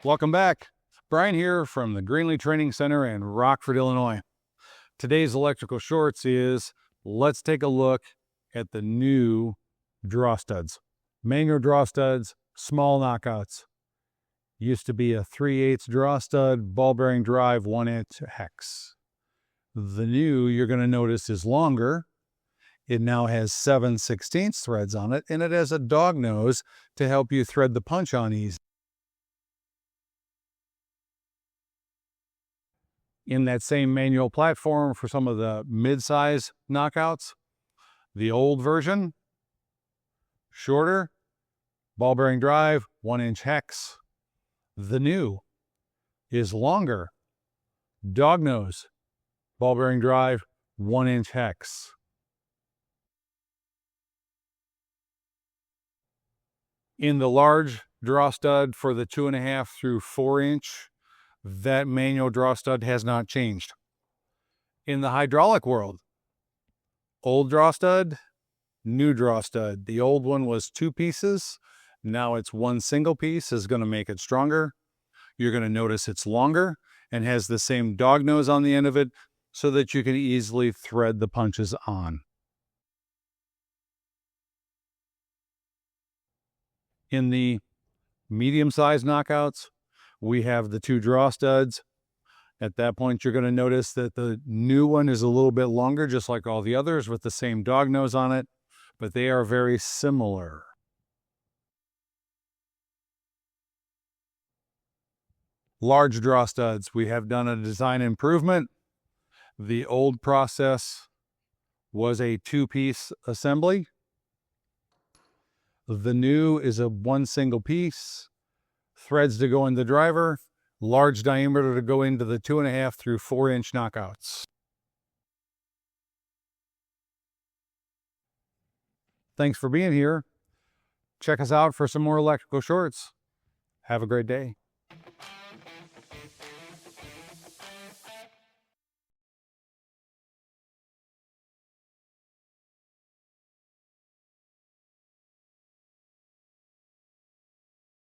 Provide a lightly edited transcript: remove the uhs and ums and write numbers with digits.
Welcome back. Brian here from the Greenlee Training Center in Rockford, Illinois. Today's electrical shorts is, let's take a look at the new draw studs. Manual draw studs, small knockouts. Used to be a 3/8 draw stud, ball bearing drive, 1-inch hex. The new, you're going to notice, is longer. It now has 7/16 threads on it, and it has a dog nose to help you thread the punch on easy. In that same manual platform for some of the mid-size knockouts, the old version, shorter, ball bearing drive, 1-inch hex. The new is longer, dog nose, ball bearing drive, 1-inch hex. In the large draw stud for the 2.5 through 4-inch, that manual draw stud has not changed. In the hydraulic world, old draw stud, new draw stud. The old one was 2 pieces. Now it's 1 single piece, is going to make it stronger. You're going to notice it's longer and has the same dog nose on the end of it so that you can easily thread the punches on. In the medium-sized knockouts, we have the 2 draw studs. At that point, you're going to notice that the new one is a little bit longer, just like all the others, with the same dog nose on it, but they are very similar. Large draw studs, we have done a design improvement. The old process was a 2-piece assembly. The new is a 1 single piece, threads to go in the driver, large diameter to go into the 2.5 through 4-inch knockouts. Thanks for being here. Check us out for some more electrical shorts. Have a great day.